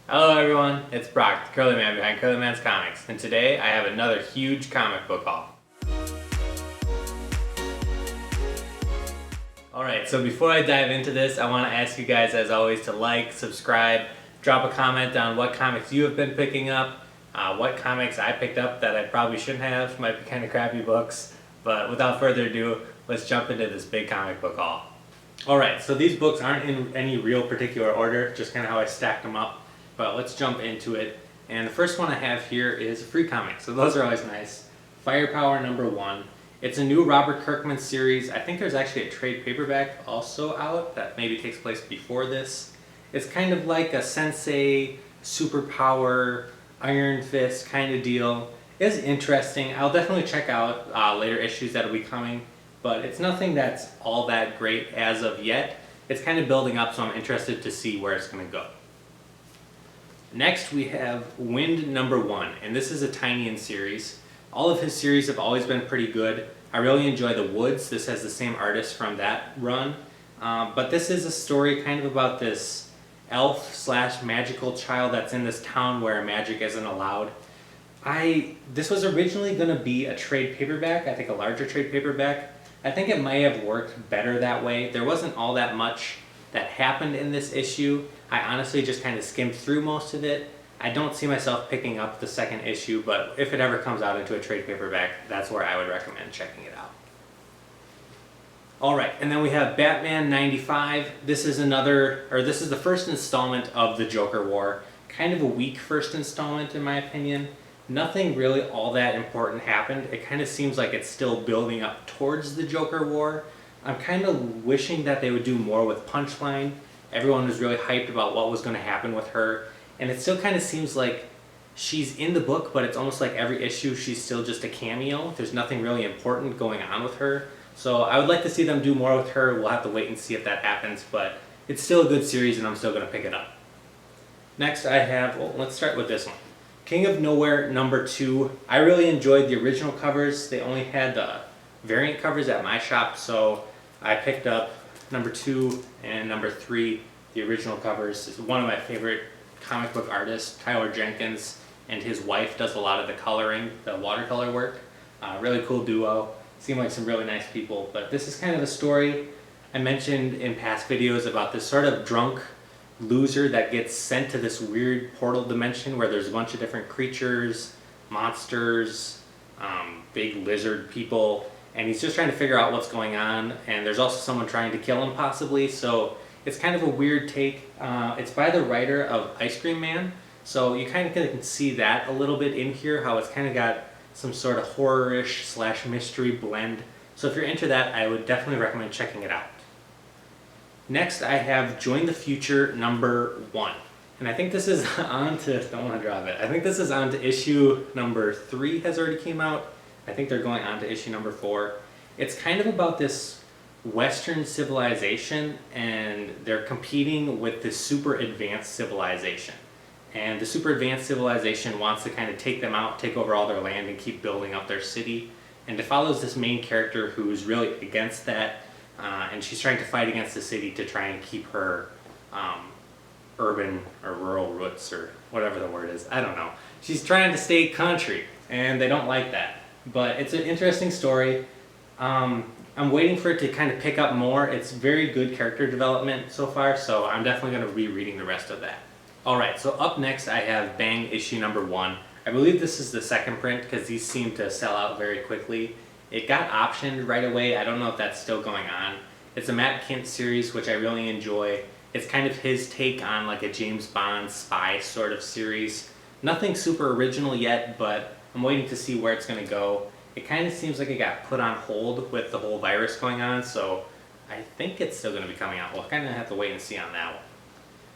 Hello everyone, it's Brock, the Curly Man behind Curly Man's Comics, and today I have another huge comic book haul. Alright, so before I dive into this, I want to ask you guys as always to like, subscribe, drop a comment on what comics you have been picking up, what comics I picked up that I probably shouldn't have, might be kind of crappy books, but without further ado, let's jump into this big comic book haul. Alright, so these books aren't in any real particular order, just kind of how I stacked them up. But let's jump into it. And the first one I have here is a free comic, so those are always nice. Firepower #1. It's a new Robert Kirkman series. I think there's actually a trade paperback also out that maybe takes place before this. It's kind of like a Sensei, Superpower, Iron Fist kind of deal. It's interesting. I'll definitely check out later issues that'll be coming, but it's nothing that's all that great as of yet. It's kind of building up, so I'm interested to see where it's going to go. Next we have Wind #1, and this is a Tynion series. All of his series have always been pretty good. I really enjoy The Woods. This has the same artist from that run. But this is a story kind of about this elf/magical child that's in this town where magic isn't allowed. This was originally going to be a trade paperback, I think a larger trade paperback. I think it may have worked better that way. There wasn't all that much that happened in this issue. I honestly just kind of skimmed through most of it. I don't see myself picking up the second issue, but if it ever comes out into a trade paperback, that's where I would recommend checking it out. Alright, and then we have Batman '95. This is the first installment of the Joker War. Kind of a weak first installment in my opinion. Nothing really all that important happened. It kind of seems like it's still building up towards the Joker War. I'm kind of wishing that they would do more with Punchline. Everyone was really hyped about what was going to happen with her, and it still kind of seems like she's in the book, but it's almost like every issue she's still just a cameo. There's nothing really important going on with her, so I would like to see them do more with her. We'll have to wait and see if that happens, but it's still a good series and I'm still going to pick it up. Next I have, let's start with this one. King of Nowhere #2. I really enjoyed the original covers. They only had the variant covers at my shop, so I picked up #2 and #3, the original covers. It's one of my favorite comic book artists, Tyler Jenkins, and his wife does a lot of the coloring, the watercolor work. Really cool duo. Seem like some really nice people, but this is kind of a story I mentioned in past videos about this sort of drunk loser that gets sent to this weird portal dimension where there's a bunch of different creatures, monsters, big lizard people, and he's just trying to figure out what's going on, and there's also someone trying to kill him possibly, so it's kind of a weird take. It's by the writer of Ice Cream Man, so you kind of can see that a little bit in here, how it's kind of got some sort of horror-ish / mystery blend. So if you're into that, I would definitely recommend checking it out. Next I have Join the Future #1, and I think this is on to, don't want to drop it, I think this is on to issue #3 has already came out. I think they're going on to issue #4. It's kind of about this Western civilization, and they're competing with this super advanced civilization. And the super advanced civilization wants to kind of take them out, take over all their land, and keep building up their city. And it follows this main character who's really against that, and she's trying to fight against the city to try and keep her urban or rural roots, or whatever the word is. I don't know. She's trying to stay country, and they don't like that. But it's an interesting story. I'm waiting for it to kind of pick up more. It's very good character development so far, so I'm definitely going to be reading the rest of that. Alright, so up next I have Bang issue #1. I believe this is the second print because these seem to sell out very quickly. It got optioned right away. I don't know if that's still going on. It's a Matt Kindt series, which I really enjoy. It's kind of his take on like a James Bond spy sort of series. Nothing super original yet, but I'm waiting to see where it's going to go. It kind of seems like it got put on hold with the whole virus going on, so I think it's still going to be coming out. We'll kind of have to wait and see on that one.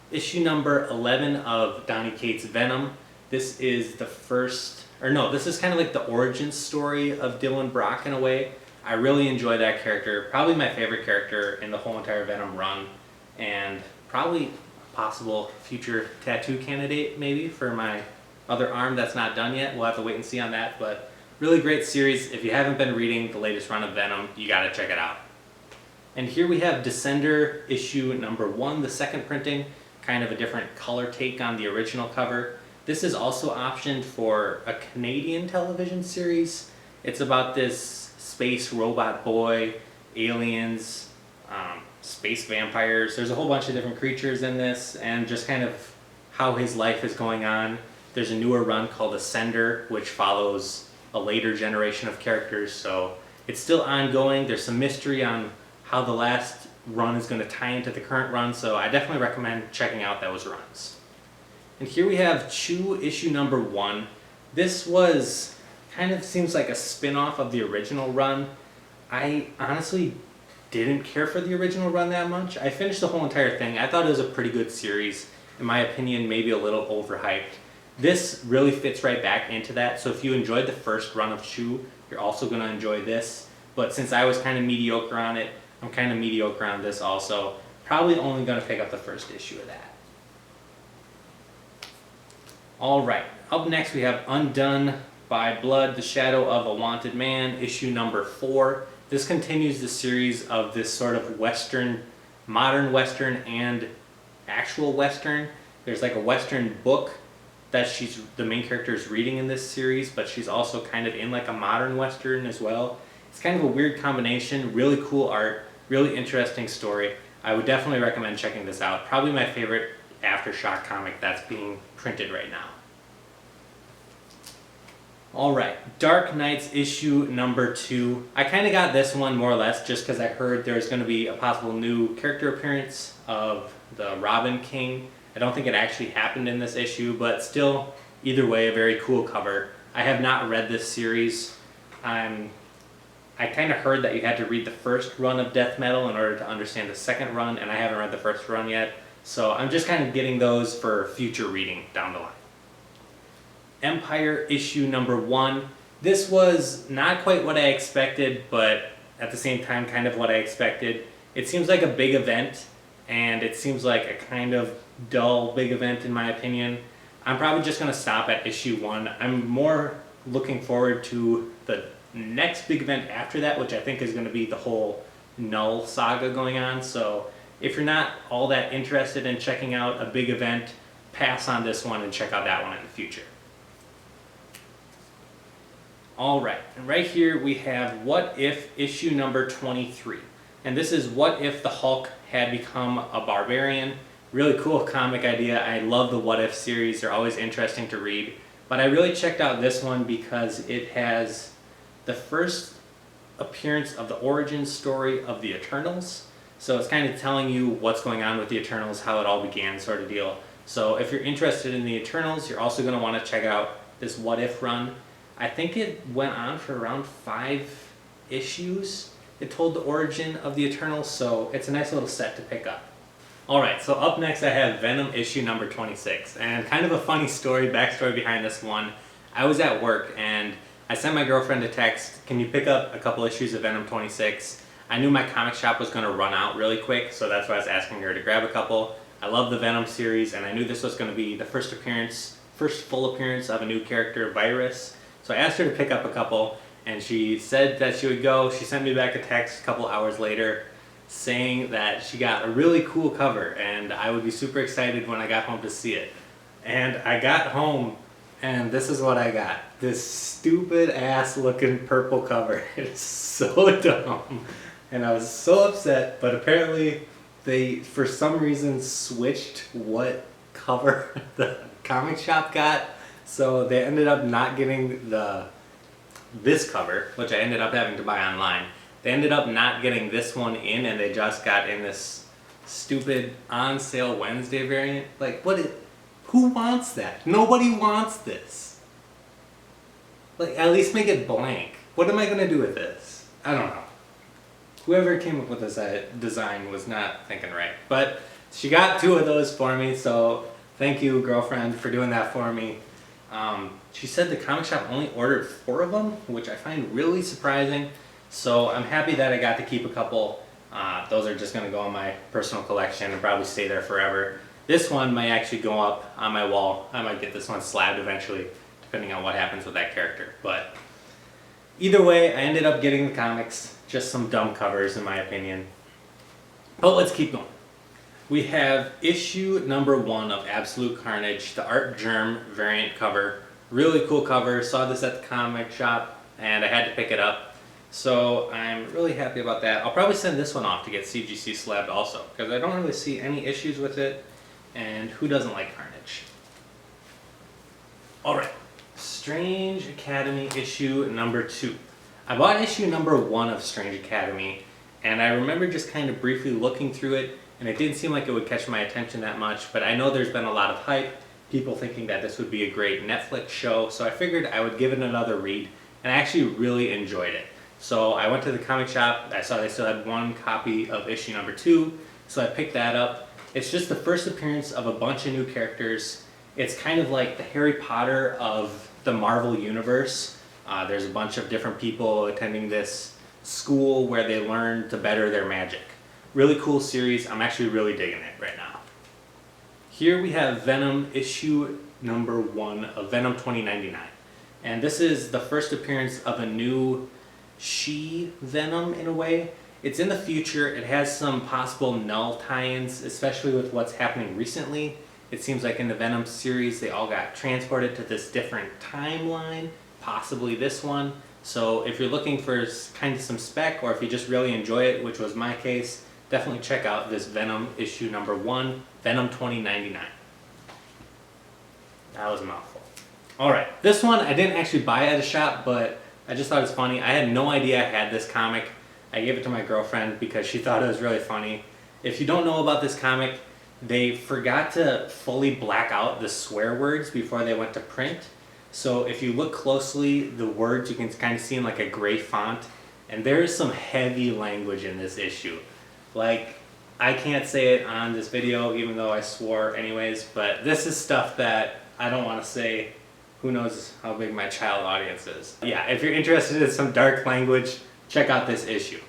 Issue #11 of Donny Cates' Venom. This is the first, this is kind of like the origin story of Dylan Brock in a way. I really enjoy that character. Probably my favorite character in the whole entire Venom run, and probably a possible future tattoo candidate maybe for my other arm that's not done yet. We'll have to wait and see on that, but really great series. If you haven't been reading the latest run of Venom, you gotta check it out. And here we have Descender issue #1, the second printing. kind of a different color take on the original cover. This is also optioned for a Canadian television series. It's about this space robot boy, aliens, space vampires. There's a whole bunch of different creatures in this, and just kind of how his life is going on. There's a newer run called Ascender, which follows a later generation of characters, so it's still ongoing. There's some mystery on how the last run is going to tie into the current run, so I definitely recommend checking out those runs. And here we have Chew issue number 1. This was kind of seems like a spin-off of the original run. I honestly didn't care for the original run that much. I finished the whole entire thing. I thought it was a pretty good series. In my opinion, maybe a little overhyped. This really fits right back into that, so if you enjoyed the first run of Chew, you're also going to enjoy this. But since I was kind of mediocre on it, I'm kind of mediocre on this also. Probably only going to pick up the first issue of that. Alright, up next we have Undone by Blood, The Shadow of a Wanted Man, issue number 4. This continues the series of this sort of Western, modern Western and actual Western. There's like a Western book that the main character is reading in this series, but she's also kind of in like a modern Western as well. It's kind of a weird combination, really cool art, really interesting story. I would definitely recommend checking this out. Probably my favorite Aftershock comic that's being printed right now. Alright, Dark Knights issue number 2. I kind of got this one more or less just because I heard there was going to be a possible new character appearance of the Robin King. I don't think it actually happened in this issue, but still, either way, a very cool cover. I have not read this series. I kind of heard that you had to read the first run of Death Metal in order to understand the second run, and I haven't read the first run yet, so I'm just kind of getting those for future reading down the line. Empire issue number 1. This was not quite what I expected, but at the same time kind of what I expected. It seems like a big event, and it seems like a kind of dull big event in my opinion. I'm probably just going to stop at issue 1. I'm more looking forward to the next big event after that, which I think is going to be the whole Null saga going on. So if you're not all that interested in checking out a big event, pass on this one and check out that one in the future. Alright, and right here we have What If issue number 23. And this is what if the Hulk had become a barbarian. Really cool comic idea. I love the What If series. They're always interesting to read. But I really checked out this one because it has the first appearance of the origin story of the Eternals. So it's kind of telling you what's going on with the Eternals, how it all began sort of deal. So if you're interested in the Eternals, you're also going to want to check out this What If run. I think it went on for around 5 issues. It told the origin of the Eternals, so it's a nice little set to pick up. Alright, so up next I have Venom issue number 26. And kind of a funny backstory behind this one. I was at work and I sent my girlfriend a text, can you pick up a couple issues of Venom 26? I knew my comic shop was going to run out really quick, so that's why I was asking her to grab a couple. I love the Venom series, and I knew this was going to be the first full appearance of a new character, Virus. So I asked her to pick up a couple, and she said that she would go. She sent me back a text a couple hours later saying that she got a really cool cover, and I would be super excited when I got home to see it. And I got home, and this is what I got. This stupid ass looking purple cover. It's so dumb. And I was so upset, but apparently they, for some reason, switched what cover the comic shop got. So they ended up not getting this cover, which I ended up having to buy online. They ended up not getting this one in, and they just got in this stupid on sale Wednesday variant. Like, who wants that? Nobody wants this. Like, at least make it blank. What am I gonna do with this? I don't know. Whoever came up with this design was not thinking right. But she got 2 of those for me, so thank you, girlfriend, for doing that for me. She said the comic shop only ordered 4 of them, which I find really surprising. So I'm happy that I got to keep a couple. Those are just going to go in my personal collection and probably stay there forever. This one might actually go up on my wall. I might get this one slabbed eventually, depending on what happens with that character. But either way, I ended up getting the comics. Just some dumb covers in my opinion. But let's keep going. We have issue number 1 of Absolute Carnage, the Art Germ variant cover. Really cool cover. Saw this at the comic shop and I had to pick it up. So I'm really happy about that. I'll probably send this one off to get CGC slabbed also, because I don't really see any issues with it, and who doesn't like Carnage? Alright, Strange Academy issue number 2. I bought issue number 1 of Strange Academy, and I remember just kind of briefly looking through it, and it didn't seem like it would catch my attention that much, but I know there's been a lot of hype, people thinking that this would be a great Netflix show, so I figured I would give it another read, and I actually really enjoyed it. So I went to the comic shop, I saw they still had 1 copy of issue number 2, so I picked that up. It's just the first appearance of a bunch of new characters. It's kind of like the Harry Potter of the Marvel Universe. There's a bunch of different people attending this school where they learn to better their magic. Really cool series. I'm actually really digging it right now. Here we have Venom issue number 1 of Venom 2099. And this is the first appearance of a new She-Venom in a way. It's in the future. It has some possible Null tie-ins, especially with what's happening recently. It seems like in the Venom series they all got transported to this different timeline, possibly this one. So if you're looking for kind of some spec, or if you just really enjoy it, which was my case, definitely check out this Venom issue number 1, Venom 2099. That was a mouthful. Alright, this one I didn't actually buy at a shop, but I just thought it was funny. I had no idea I had this comic. I gave it to my girlfriend because she thought it was really funny. If you don't know about this comic, they forgot to fully black out the swear words before they went to print. So if you look closely, the words you can kind of see in like a gray font, and there is some heavy language in this issue. Like, I can't say it on this video even though I swore anyways, but this is stuff that I don't want to say. Who knows how big my child audience is. Yeah, if you're interested in some dark language, check out this issue.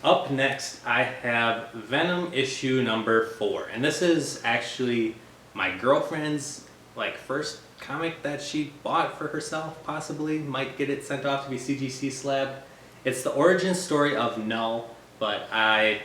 Up next, I have Venom issue number 4. And this is actually my girlfriend's first comic that she bought for herself, possibly. Might get it sent off to be CGC slabbed. It's the origin story of Null, but I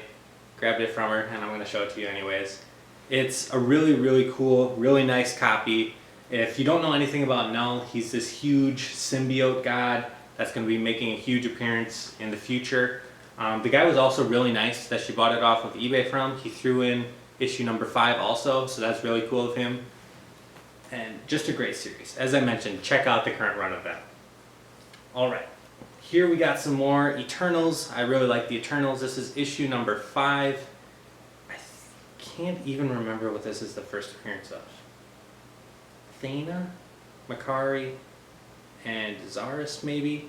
grabbed it from her and I'm going to show it to you anyways. It's a really, really cool, really nice copy. If you don't know anything about Null, he's this huge symbiote god that's going to be making a huge appearance in the future. The guy was also really nice that she bought it off of eBay from. He threw in issue number 5 also, so that's really cool of him. And just a great series. As I mentioned, check out the current run of Venom. Alright, here we got some more Eternals. I really like the Eternals. This is issue number 5. I can't even remember what this is the first appearance of. Thana, Makari, and Zaris maybe?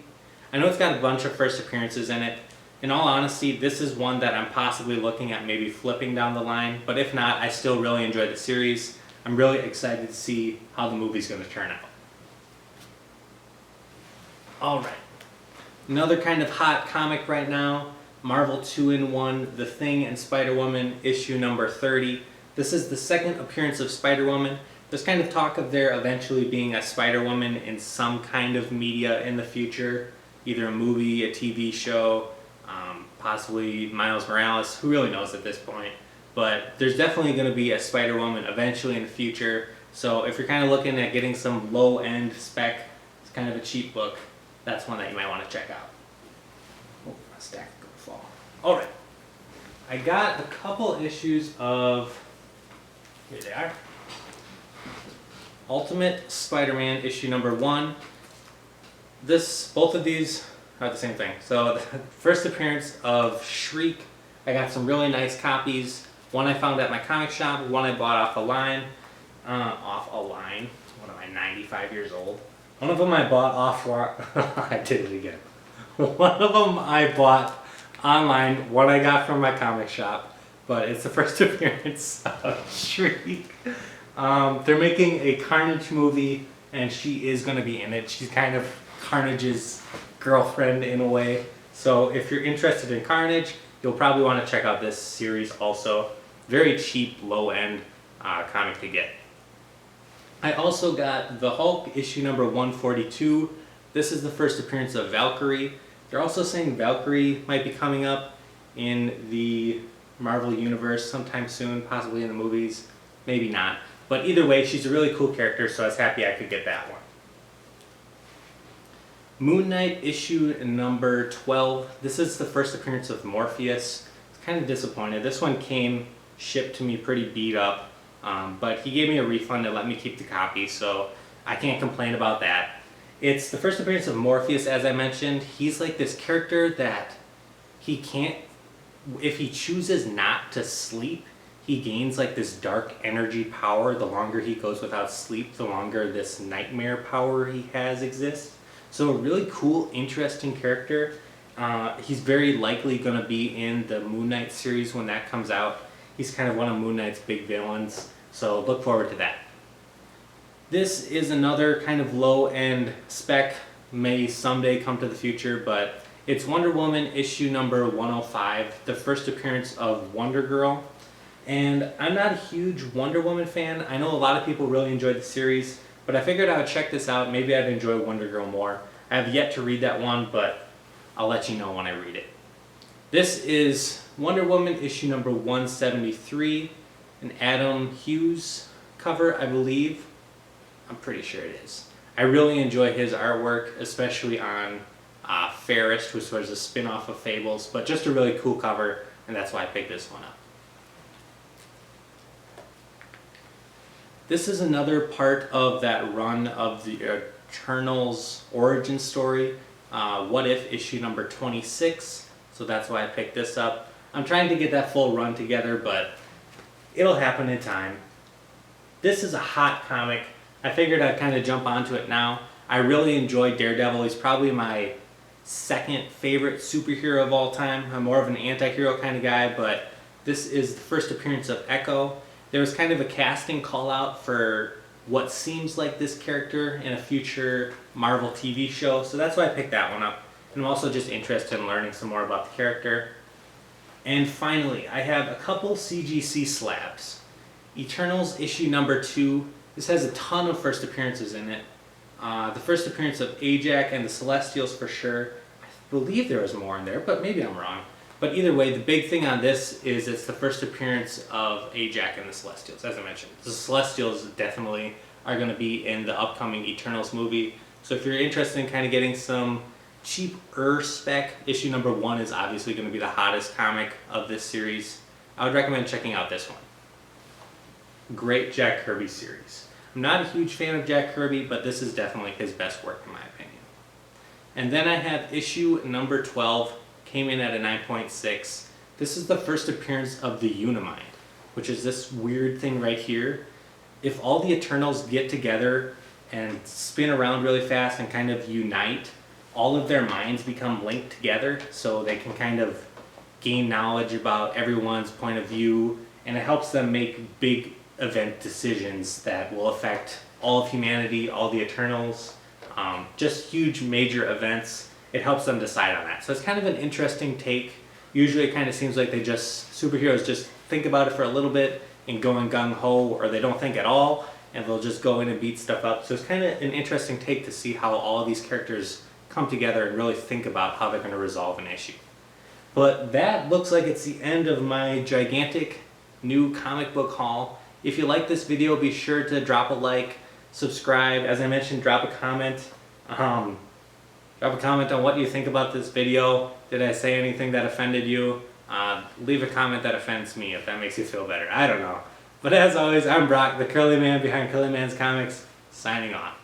I know it's got a bunch of first appearances in it. In all honesty, this is one that I'm possibly looking at maybe flipping down the line, but if not, I still really enjoy the series. I'm really excited to see how the movie's going to turn out. Alright, another kind of hot comic right now, Marvel 2-in-1, The Thing and Spider-Woman issue number 30. This is the second appearance of Spider-Woman. There's kind of talk of there eventually being a Spider-Woman in some kind of media in the future, either a movie, a TV show, possibly Miles Morales, who really knows at this point. But there's definitely going to be a Spider-Woman eventually in the future, so if you're kind of looking at getting some low-end spec, it's kind of a cheap book, that's one that you might want to check out. Oh, my stack is going to fall. Alright, I got a couple issues of, here they are, Ultimate Spider-Man issue number 1. Both of these are the same thing. So the first appearance of Shriek, I got some really nice copies. One I found at my comic shop, one I bought off a line. What am I, 95 years old? One of them I bought I did it again. One of them I bought online, one I got from my comic shop, but it's the first appearance of Shriek. They're making a Carnage movie, and she is going to be in it. She's kind of Carnage's girlfriend in a way. So if you're interested in Carnage, you'll probably want to check out this series also. Very cheap, low-end comic to get. I also got the Hulk issue number 142. This is the first appearance of Valkyrie. They're also saying Valkyrie might be coming up in the Marvel Universe sometime soon, possibly in the movies, maybe not. But either way, she's a really cool character, so I was happy I could get that one. Moon Knight issue number 12. This is the first appearance of Morpheus. I was kind of disappointed. This one came shipped to me pretty beat up, but he gave me a refund and let me keep the copy, so I can't complain about that. It's the first appearance of Morpheus, as I mentioned. He's like this character that he can't, if he chooses not to sleep, he gains like this dark energy power. The longer he goes without sleep, the longer this nightmare power he has exists. So a really cool, interesting character. He's very likely going to be in the Moon Knight series when that comes out. He's kind of one of Moon Knight's big villains, so look forward to that. This is another kind of low-end spec, may someday come to the future, but it's Wonder Woman issue number 105, the first appearance of Wonder Girl. And I'm not a huge Wonder Woman fan. I know a lot of people really enjoyed the series, but I figured I would check this out. Maybe I'd enjoy Wonder Girl more. I have yet to read that one, but I'll let you know when I read it. This is Wonder Woman issue number 173, an Adam Hughes cover, I believe. I'm pretty sure it is. I really enjoy his artwork, especially on Fairest, which was a spin-off of Fables, but just a really cool cover, and that's why I picked this one up. This is another part of that run of the Eternals origin story, What If issue number 26, so that's why I picked this up. I'm trying to get that full run together, but it'll happen in time. This is a hot comic. I figured I'd kind of jump onto it now. I really enjoy Daredevil. He's probably my second favorite superhero of all time. I'm more of an anti-hero kind of guy, but this is the first appearance of Echo. There was kind of a casting call out for what seems like this character in a future Marvel TV show, so that's why I picked that one up. And I'm also just interested in learning some more about the character. And finally, I have a couple CGC slabs. Eternals issue number 2. This has a ton of first appearances in it. The first appearance of Ajax and the Celestials for sure. I believe there was more in there, but maybe I'm wrong. But either way, the big thing on this is it's the first appearance of Ajax and the Celestials, as I mentioned. The Celestials definitely are going to be in the upcoming Eternals movie. So if you're interested in kind of getting some cheaper spec, issue number 1 is obviously going to be the hottest comic of this series. I would recommend checking out this one. Great Jack Kirby series. I'm not a huge fan of Jack Kirby, but this is definitely his best work in my opinion. And then I have issue number 12. Came in at a 9.6. This is the first appearance of the Unimind, which is this weird thing right here. If all the Eternals get together and spin around really fast and kind of unite, all of their minds become linked together, so they can kind of gain knowledge about everyone's point of view, and it helps them make big event decisions that will affect all of humanity, all the Eternals, just huge major events. It helps them decide on that. So it's kind of an interesting take. Usually it kind of seems like superheroes just think about it for a little bit and go in gung-ho, or they don't think at all and they'll just go in and beat stuff up. So it's kind of an interesting take to see how all of these characters come together and really think about how they're going to resolve an issue. But that looks like it's the end of my gigantic new comic book haul. If you like this video, be sure to drop a like, subscribe. As I mentioned, drop a comment. Drop a comment on what you think about this video. Did I say anything that offended you? Leave a comment that offends me if that makes you feel better. I don't know. But as always, I'm Brock, the Curly Man behind Curly Man's Comics, signing off.